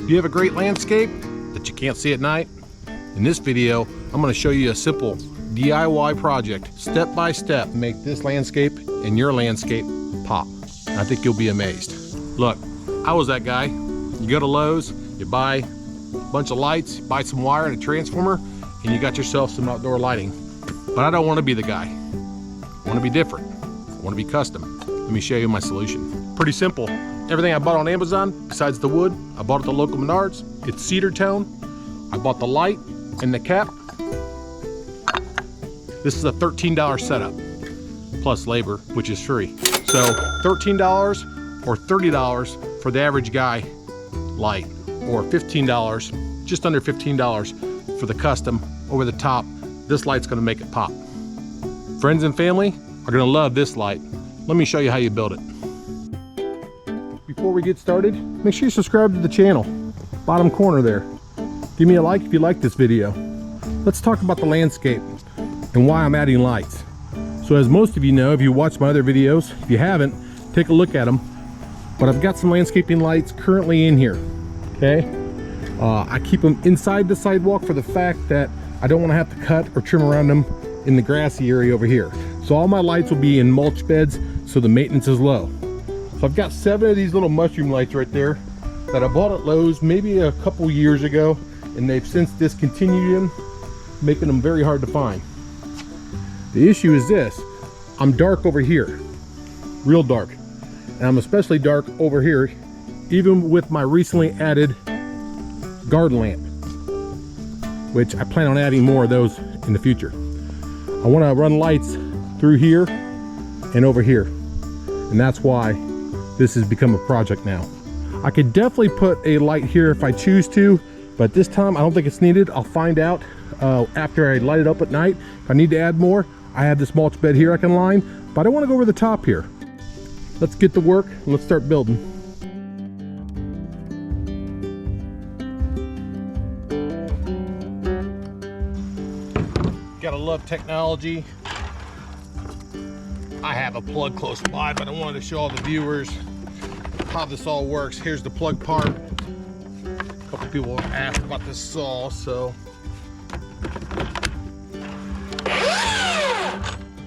Do you have a great landscape that you can't see at night? In this video, I'm going to show you a simple DIY project, step by step, make this landscape and your landscape pop. I think you'll be amazed. Look, I was that guy. You go to Lowe's, you buy a bunch of lights, buy some wire and a transformer, and you got yourself some outdoor lighting. But I don't want to be the guy. I want to be different. I want to be custom. Let me show you my solution. Pretty simple. Everything I bought on Amazon, besides the wood, I bought at the local Menards. It's cedar tone. I bought the light and the cap. This is a $13 setup, plus labor, which is free. So $13 or $30 for the average guy light, or $15, just under $15 for the custom over the top. This light's gonna make it pop. Friends and family are gonna love this light. Let me show you how you build it. Before we get started, make sure you subscribe to the channel, bottom corner there. Give me a like if you like this video. Let's talk about the landscape and why I'm adding lights. So as most of you know, if you watch my other videos, if you haven't, take a look at them. But I've got some landscaping lights currently in here, okay? I keep them inside the sidewalk for the fact that I don't want to have to cut or trim around them in the grassy area over here. So all my lights will be in mulch beds, so the maintenance is low. So I've got 7 of these little mushroom lights right there that I bought at Lowe's maybe a couple years ago, and they've since discontinued them, making them very hard to find. The issue is this: I'm dark over here, real dark, and I'm especially dark over here, even with my recently added garden lamp, which I plan on adding more of those in the future. I want to run lights through here and over here, and that's why this has become a project now. I could definitely put a light here if I choose to, but this time I don't think it's needed. I'll find out after I light it up at night. If I need to add more, I have this mulch bed here I can line, but I don't want to go over the top here. Let's get to work and let's start building. Gotta love technology. I have a plug close by, but I wanted to show all the viewers how this all works. Here's the plug part. A couple people asked about this saw, so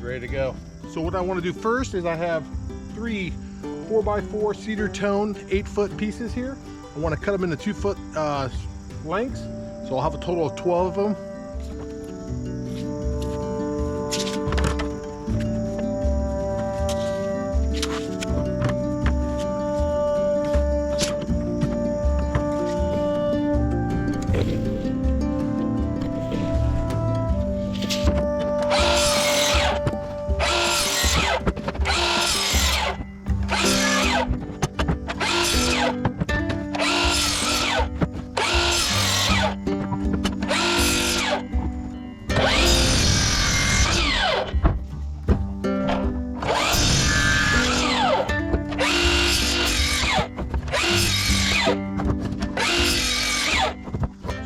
ready to go. So what I want to do first is I have 3 4x4 cedar tone 8-foot pieces here. I want to cut them into 2-foot lengths, so I'll have a total of 12 of them.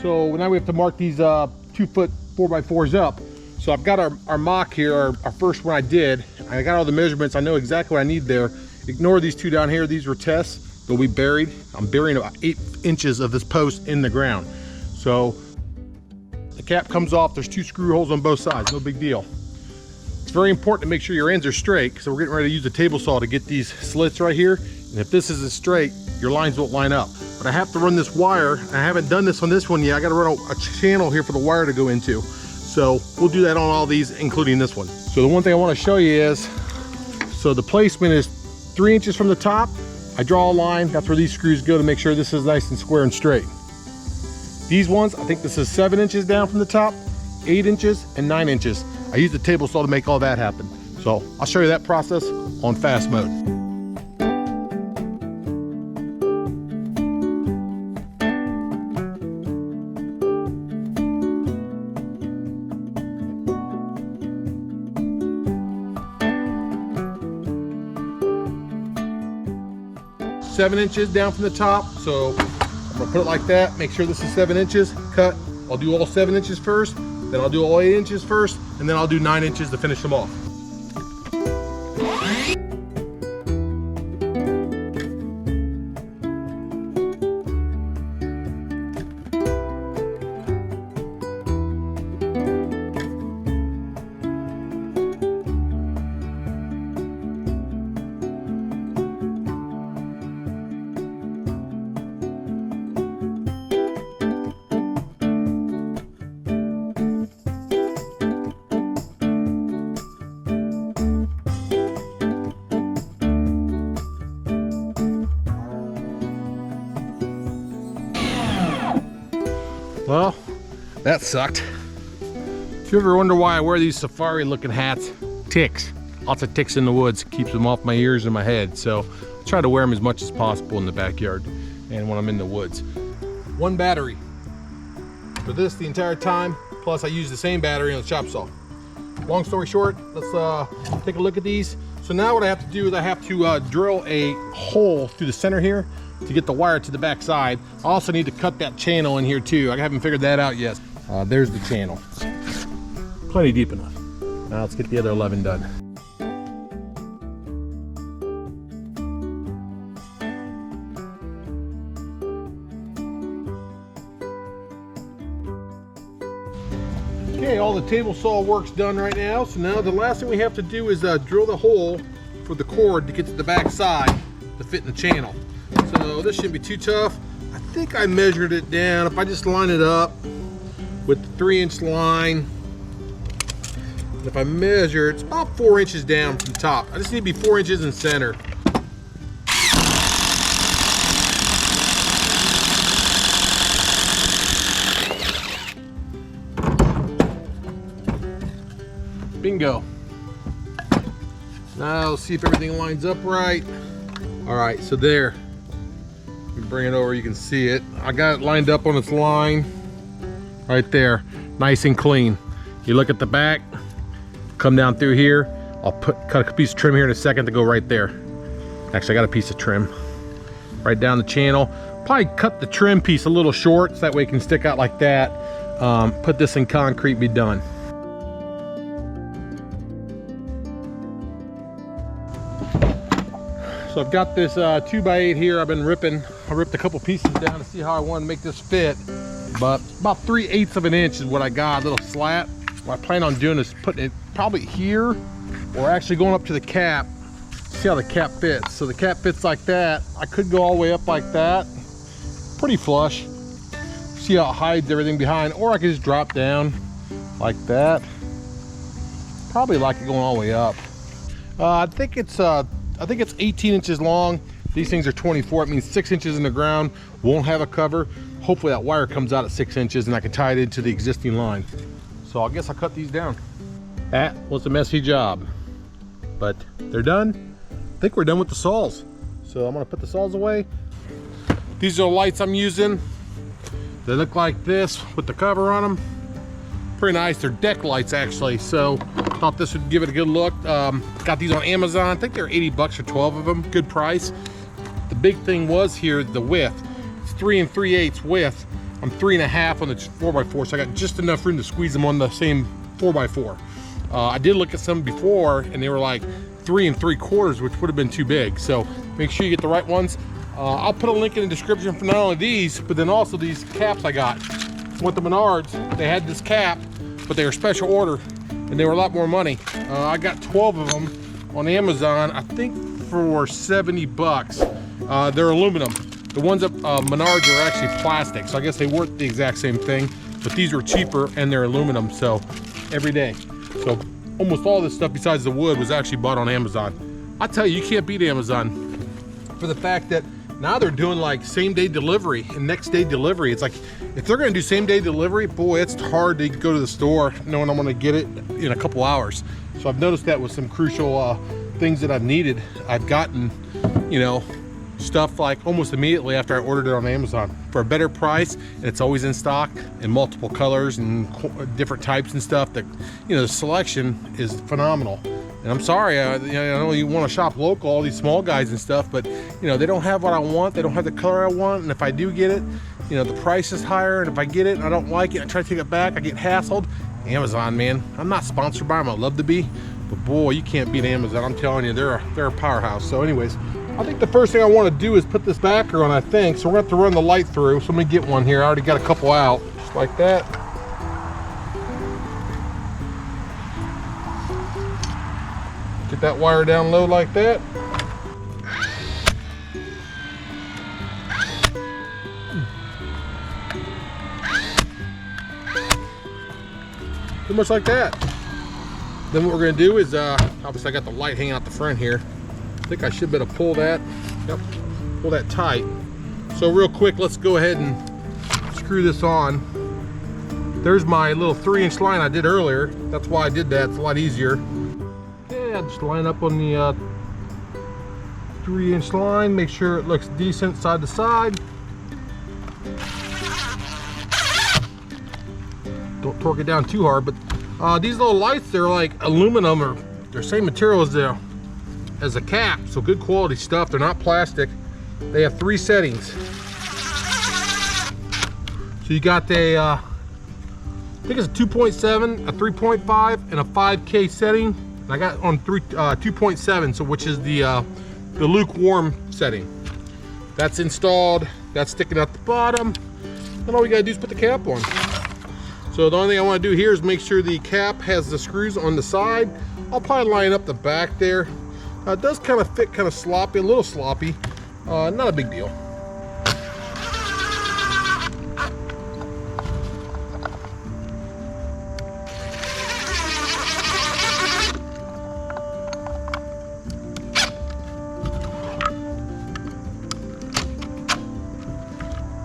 So now we have to mark these 2-foot 4x4s up. So I've got our mock here, our first one I did. I got all the measurements. I know exactly what I need there. Ignore these 2 down here. These were tests. They'll be buried. I'm burying about 8 inches of this post in the ground. So the cap comes off. There's 2 screw holes on both sides. No big deal. It's very important to make sure your ends are straight, so we're getting ready to use a table saw to get these slits right here. And if this isn't straight, your lines won't line up. But I have to run this wire. I haven't done this on this one yet. I got to run a channel here for the wire to go into. So we'll do that on all these, including this one. So the one thing I want to show you is, so the placement is 3 inches from the top. I draw a line. That's where these screws go to make sure this is nice and square and straight. These ones, I think this is 7 inches down from the top, 8 inches, and 9 inches. I use the table saw to make all that happen. So I'll show you that process on fast mode. Seven inches down from the top, so I'm gonna put it like that. Make sure this is 7 inches. Cut. I'll do all 7 inches first, then I'll do all 8 inches first, and then I'll do 9 inches to finish them off. Well, that sucked. If you ever wonder why I wear these safari looking hats, ticks. Lots of ticks in the woods, keeps them off my ears and my head. So I try to wear them as much as possible in the backyard and when I'm in the woods. One battery for this the entire time, plus I use the same battery on the chop saw. Long story short, let's take a look at these. So now what I have to do is I have to drill a hole through the center here to get the wire to the back side. I also need to cut that channel in here too. I haven't figured that out yet. There's the channel. Plenty deep enough. Now let's get the other 11 done. Okay, all the table saw work's done right now. So now the last thing we have to do is drill the hole for the cord to get to the back side to fit in the channel. So this shouldn't be too tough. I think I measured it down. If I just line it up with the 3-inch line, and if I measure, it's about 4 inches down from the top. I just need to be 4 inches in center. Bingo. Now let's see if everything lines up right. All right, so there. Let me bring it over, you can see it. I got it lined up on its line right there, nice and clean. You look at the back, come down through here. I'll cut a piece of trim here in a second to go right there. Actually, I got a piece of trim right down the channel. Probably cut the trim piece a little short so that way it can stick out like that. Put this in concrete, be done. So I've got this 2x8 here. I've been ripping. I ripped a couple pieces down to see how I want to make this fit. But about 3/8 of an inch is what I got, a little slat. What I plan on doing is putting it probably here or actually going up to the cap. See how the cap fits. So the cap fits like that. I could go all the way up like that. Pretty flush. See how it hides everything behind. Or I could just drop down like that. Probably like it going all the way up. I think it's 18 inches long. These things are 24. It means 6 inches in the ground. Won't have a cover. Hopefully that wire comes out at 6 inches and I can tie it into the existing line. So I guess I'll cut these down. That was a messy job, but they're done. I think we're done with the saws. So I'm gonna put the saws away. These are the lights I'm using. They look like this with the cover on them. Pretty nice. They're deck lights actually. So thought this would give it a good look. Got these on Amazon. I think they're 80 bucks for 12 of them. Good price. The big thing was here the width. It's 3 3/8 width. I'm 3.5 on the 4x4, so I got just enough room to squeeze them on the same 4x4. I did look at some before, and they were like 3 3/4, which would have been too big. So make sure you get the right ones. I'll put a link in the description for not only these, but then also these caps I got. With the Menards, they had this cap, but they were special order, and they were a lot more money. I got 12 of them on Amazon, I think for 70 bucks. They're aluminum. The ones at Menards are actually plastic, so I guess they weren't the exact same thing, but these were cheaper and they're aluminum, so every day. So almost all this stuff besides the wood was actually bought on Amazon. I tell you, you can't beat Amazon for the fact that now they're doing like same day delivery and next day delivery. It's like, if they're gonna do same day delivery, boy, it's hard to go to the store knowing I'm gonna get it in a couple hours. So I've noticed that with some crucial things that I've needed. I've gotten, you know, stuff like almost immediately after I ordered it on Amazon for a better price, and it's always in stock in multiple colors and different types and stuff. That, you know, the selection is phenomenal. And I'm sorry, I know you want to shop local, all these small guys and stuff, but you know, they don't have what I want. They don't have the color I want, and if I do get it, you know, the price is higher, and if I get it and I don't like it, I try to take it back, I get hassled. Amazon, man, I'm not sponsored by them. I'd love to be, but boy, you can't beat Amazon. I'm telling you, they're a powerhouse. So anyways, I think the first thing I want to do is put this backer on, I think. So we're going to have to run the light through. So let me get one here. I already got a couple out, just like that. Get that wire down low like that. Pretty much like that. Then what we're going to do is, obviously I got the light hanging out the front here. I think I should be able to pull that. Yep, pull that tight. So real quick, let's go ahead and screw this on. There's my little 3-inch line I did earlier. That's why I did that. It's a lot easier. Okay, I just line up on the 3-inch line. Make sure it looks decent side to side. Don't torque it down too hard, but these little lights, they're like aluminum, or they're same material as the cap, so good quality stuff. They're not plastic. They have 3 settings. So you got the I think it's a 2.7, a 3.5, and a 5K setting. And I got on 2.7, so which is the lukewarm setting. That's installed. That's sticking out the bottom, and all we gotta do is put the cap on. So the only thing I want to do here is make sure the cap has the screws on the side. I'll probably line up the back there. It does kind of fit kind of sloppy, a little sloppy. Not a big deal.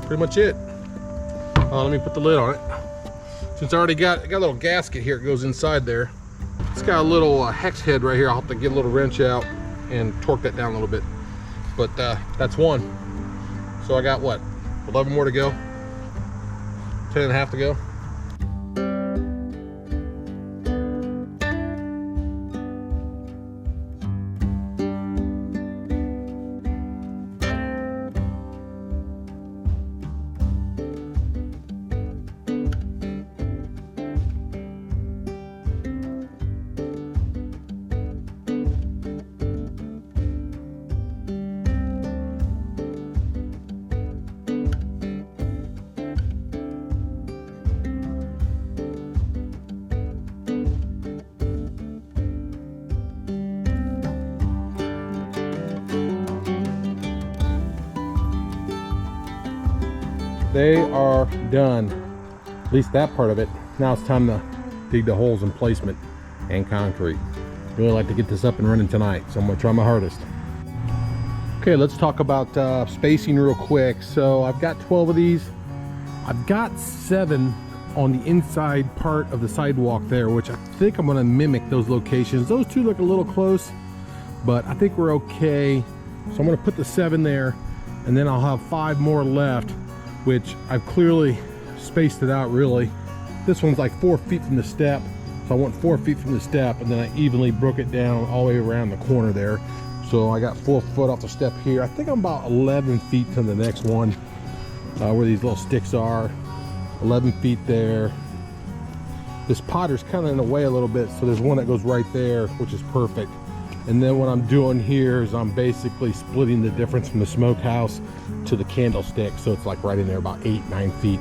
Pretty much it. Let me put the lid on it. Since I already got a little gasket here, it goes inside there. It's got a little hex head right here. I'll have to get a little wrench out and torque that down a little bit. But that's one. So I got what, 11 more to go? 10 and a half to go? They are done, at least that part of it. Now it's time to dig the holes in placement and concrete. Really like to get this up and running tonight, so I'm gonna try my hardest. Okay, let's talk about spacing real quick. So I've got 12 of these. I've got 7 on the inside part of the sidewalk there, which I think I'm gonna mimic those locations. Those 2 look a little close, but I think we're okay. So I'm gonna put the 7 there, and then I'll have 5 more left, which I've clearly spaced it out really. This one's like 4 feet from the step, so I want 4 feet from the step, and then I evenly broke it down all the way around the corner there. So I got 4 foot off the step here. I think I'm about 11 feet from the next one, where these little sticks are. 11 feet there. This potter's kind of in the way a little bit, so there's one that goes right there, which is perfect. And then what I'm doing here is I'm basically splitting the difference from the smokehouse to the candlestick, so it's like right in there, about 8-9 feet.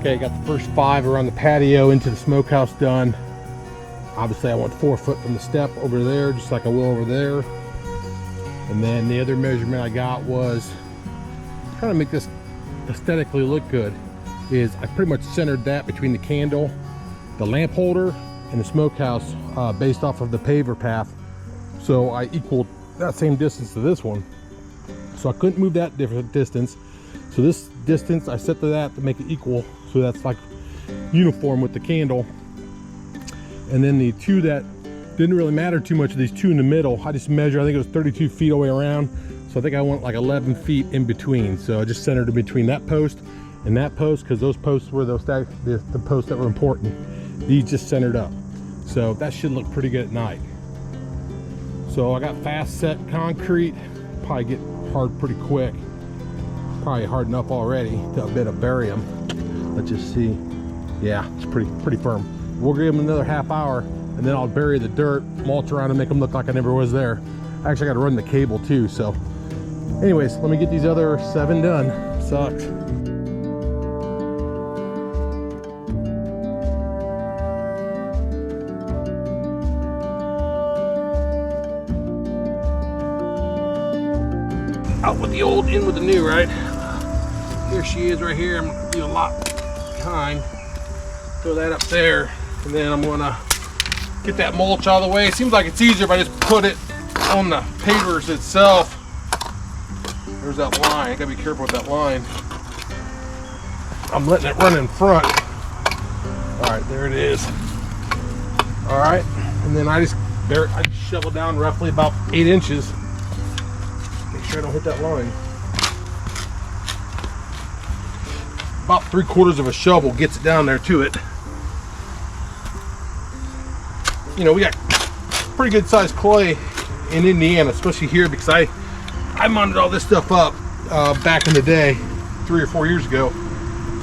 Okay, got the first 5 around the patio into the smokehouse done. Obviously I want 4 foot from the step over there, just like I will over there. And then the other measurement I got was trying to make this aesthetically look good, is I pretty much centered that between the candle, the lamp holder, and the smokehouse based off of the paver path. So I equaled that same distance to this one. So I couldn't move that different distance. So this distance I set to that to make it equal, so that's like uniform with the candle. And then the 2 that didn't really matter too much, these 2 in the middle, I just measured, I think it was 32 feet all the way around. So I think I want like 11 feet in between. So I just centered it between that post and that post, because those posts were the posts that were important. These just centered up. So that should look pretty good at night. So I got fast set concrete, probably get hard pretty quick. Probably hard enough already to a bit of barium. Let's just see. Yeah, it's pretty firm. We'll give them another half hour, and then I'll bury the dirt, mulch around and make them look like I never was there. I actually got to run the cable too, so anyways, let me get these other 7 done. Sucks. Out with the old, in with the new, right? Here she is right here. I'm gonna do a lot behind. Throw that up there, and then I'm gonna get that mulch out of the way. It seems like it's easier if I just put it on the pavers itself. There's that line. I gotta be careful with that line. I'm letting it run in front. All right, there it is. All right, and then I just shovel down roughly about 8 inches. Make sure I don't hit that line. About 3/4 of a shovel gets it down there to it. You know, we got pretty good sized clay in Indiana, especially here, because I mounted all this stuff up back in the day, 3 or 4 years ago.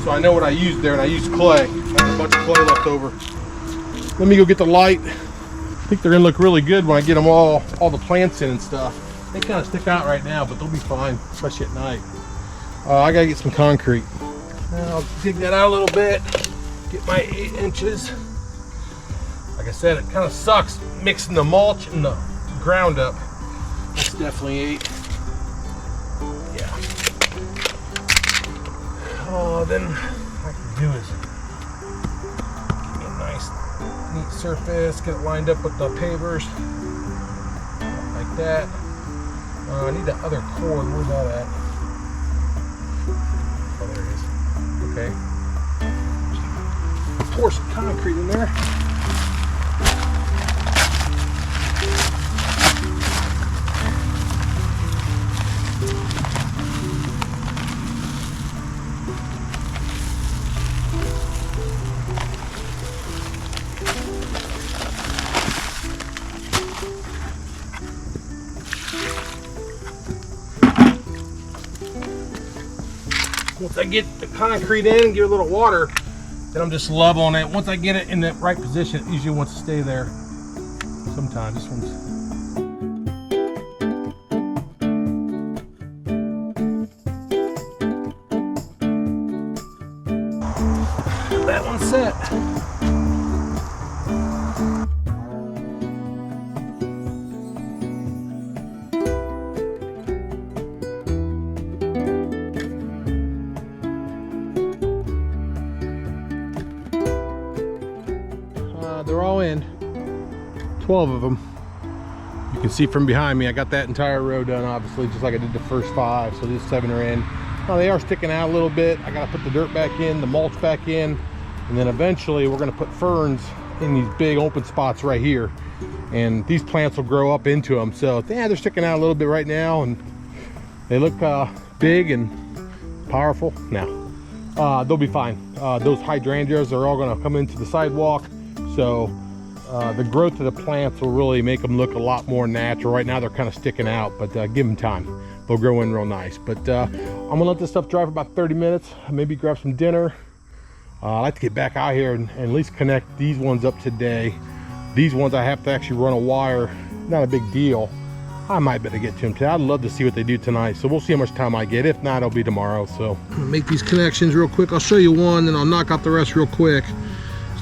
So I know what I used there, and I used clay. I have a bunch of clay left over. Let me go get the light. I think they're gonna look really good when I get them all the plants in and stuff. They kind of stick out right now, but they'll be fine, especially at night. I gotta get some concrete. I'll dig that out a little bit, get my 8 inches. Like I said, it kind of sucks mixing the mulch and the ground up. It's definitely 8. Yeah. Then what I can do is get a nice, neat surface, get it lined up with the pavers, like that. I need that other cord. Where's that at? Oh, there it is. Okay. Pour some concrete in there. Once I get the concrete in and give it a little water, then I'm just leveling it. Once I get it in the right position, it usually wants to stay there. Sometimes this one's... That one's set. They're all in, 12 of them. You can see from behind me, I got that entire row done, obviously, just like I did the first 5. So these 7 are in. Now they are sticking out a little bit. I gotta put the dirt back in, the mulch back in, and then eventually we're gonna put ferns in these big open spots right here. And these plants will grow up into them. So yeah, they're sticking out a little bit right now, and they look big and powerful. Now, they'll be fine. Those hydrangeas are all gonna come into the sidewalk. So the growth of the plants will really make them look a lot more natural. Right now they're kind of sticking out, but give them time. They'll grow in real nice. But I'm gonna let this stuff dry for about 30 minutes, maybe grab some dinner. I like to get back out here and at least connect these ones up today. These ones I have to actually run a wire, not a big deal. I might better get to them today. I'd love to see what they do tonight. So we'll see how much time I get. If not, it'll be tomorrow. So I'm gonna make these connections real quick. I'll show you one, then I'll knock out the rest real quick.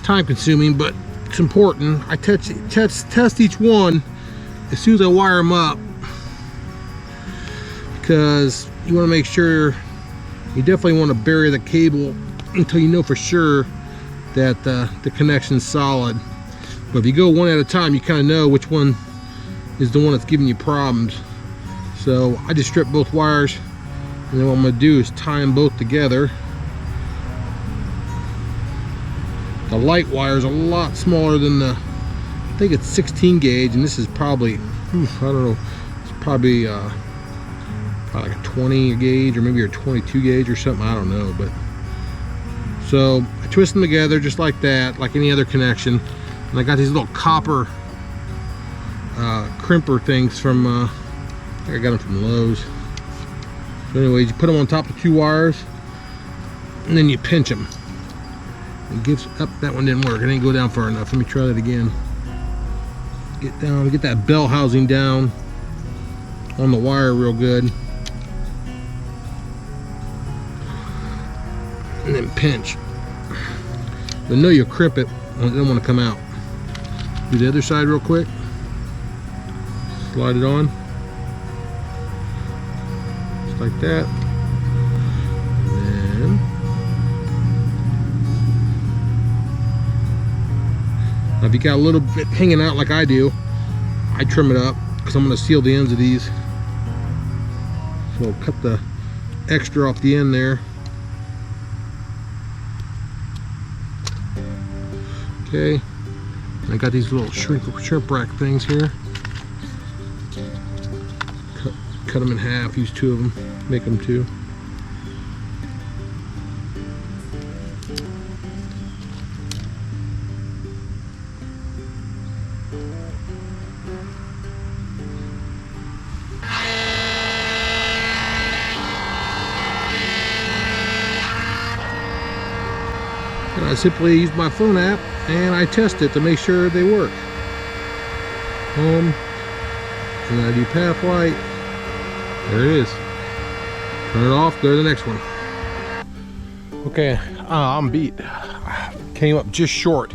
Time consuming, but it's important. I test each one as soon as I wire them up, because you want to make sure, you definitely want to bury the cable until you know for sure that the connection's solid. But if you go one at a time, you kind of know which one is the one that's giving you problems. So I just strip both wires, and then what I'm going to do is tie them both together. The light wire is a lot smaller than the, I think it's 16 gauge, and this is probably, I don't know, it's probably like a 20 gauge or maybe a 22 gauge or something, I don't know. But so I twist them together just like that, like any other connection. And I got these little copper crimper things from, I think I got them from Lowe's. So anyways, you put them on top of 2 wires, and then you pinch them. It gives up. That one didn't work. It didn't go down far enough. Let me try that again. Get that bell housing down on the wire real good. And then pinch. But know you crimp it when it doesn't want to come out. Do the other side real quick. Slide it on. Just like that. And then now if you got a little bit hanging out like I do, I trim it up because I'm going to seal the ends of these. So cut the extra off the end there. Okay, I got these little shrimp rack things here. Cut them in half, use two of them, make them two. And I simply use my phone app and I test it to make sure they work. Home, and then I do path light. There it is. Turn it off, go to the next one. Okay, I'm beat. Came up just short.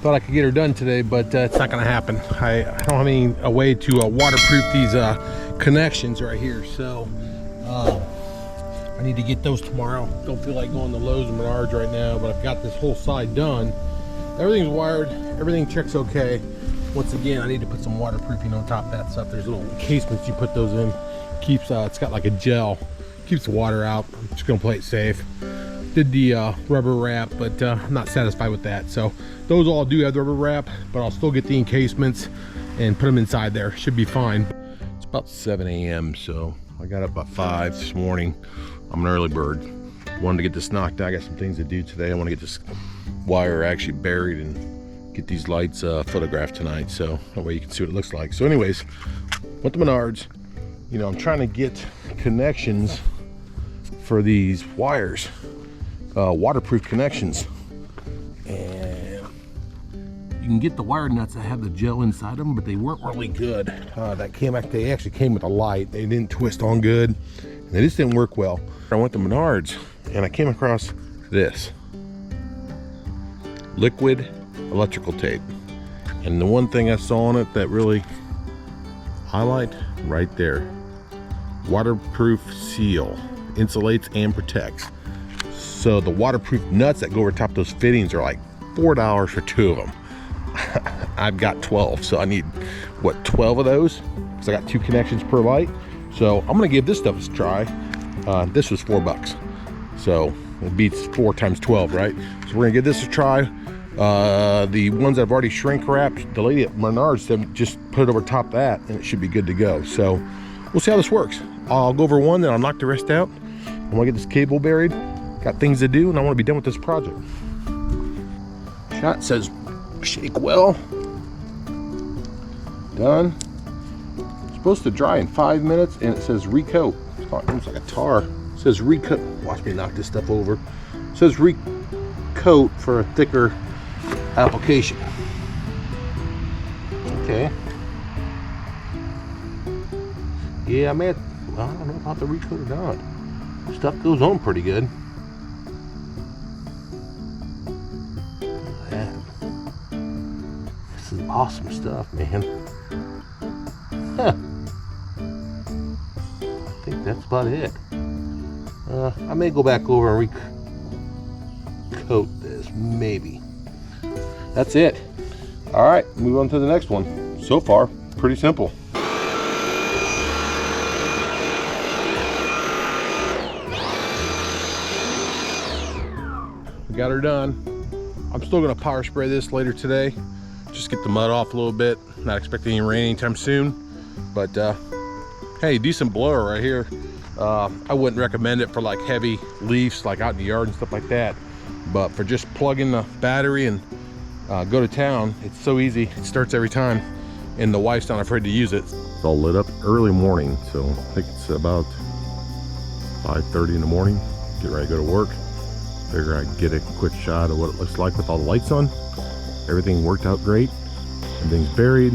Thought I could get her done today, but it's not gonna happen. I don't have a way to waterproof these connections right here, so I need to get those tomorrow. Don't feel like going to Lowe's and Menards right now, but I've got this whole side done. Everything's wired, everything checks okay. Once again, I need to put some waterproofing on top of that stuff. There's little encasements you put those in. Keeps it's got like a gel, keeps the water out. I'm just gonna play it safe. Did the rubber wrap, but I'm not satisfied with that. So those all do have the rubber wrap, but I'll still get the encasements and put them inside there. Should be fine. It's about 7 a.m. so I got up by 5 this morning. I'm an early bird. Wanted to get this knocked out. I got some things to do today. I want to get this wire actually buried and get these lights photographed tonight, so that way you can see what it looks like. So anyways, went to Menards. You know, I'm trying to get connections for these wires, waterproof connections, and you can get the wire nuts that have the gel inside them, but they weren't really good. They actually came with a light. They didn't twist on good, and they just didn't work well. I went to Menards and I came across this liquid electrical tape, and the one thing I saw on it that really highlight right there: waterproof seal, insulates and protects. So the waterproof nuts that go over top those fittings are like $4 for 2 of them. I've got 12, so I need what, 12 of those, because I got 2 connections per light. So I'm gonna give this stuff a try. This was $4, so it beats 4 times 12, right? So we're gonna give this a try. The ones I've already shrink wrapped, the lady at Menards said just put it over top of that and it should be good to go. So we'll see how this works. I'll go over one, then I'll knock the rest out. I want to get this cable buried. Got things to do, and I want to be done with this project. Shot says shake well. Done. It's supposed to dry in 5 minutes, and it says recoat. It's almost like a tar. It says recoat. Watch me knock this stuff over. It says recoat for a thicker application. Okay. Yeah, I may have, well, I don't know about the recoat or not. Stuff goes on pretty good. Look at that. This is awesome stuff, man. Huh. I think that's about it. I may go back over and recoat this, maybe. That's it. All right, move on to the next one. So far, pretty simple. Got her done. I'm still gonna power spray this later today. Just get the mud off a little bit. Not expecting any rain anytime soon. But hey, decent blower right here. I wouldn't recommend it for like heavy leaves, like out in the yard and stuff like that. But for just plugging the battery and go to town, it's so easy. It starts every time. And the wife's not afraid to use it. It's all lit up early morning. So I think it's about 5:30 in the morning. Get ready to go to work. Figure I'd get a quick shot of what it looks like with all the lights on. Everything worked out great. Everything's buried.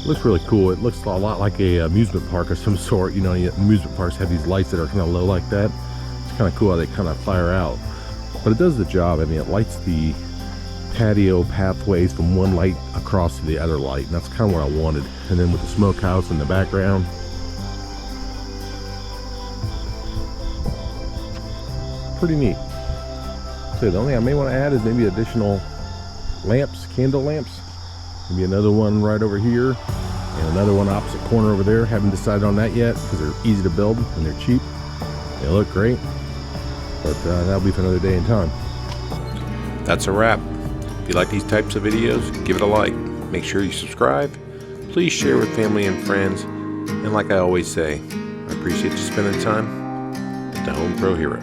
Looks really cool. It looks a lot like a amusement park of some sort. You know, amusement parks have these lights that are kind of low like that. It's kind of cool how they kind of fire out. But it does the job. I mean, it lights the patio pathways from one light across to the other light, and that's kind of what I wanted. And then with the smokehouse in the background, pretty neat. So the only thing I may want to add is maybe additional lamps, candle lamps. Maybe another one right over here and another one opposite corner over there. Haven't decided on that yet because they're easy to build and they're cheap. They look great, but that'll be for another day and time. That's a wrap. If you like these types of videos, give it a like. Make sure you subscribe. Please share with family and friends. And like I always say, I appreciate you spending time with the HomePro Hero.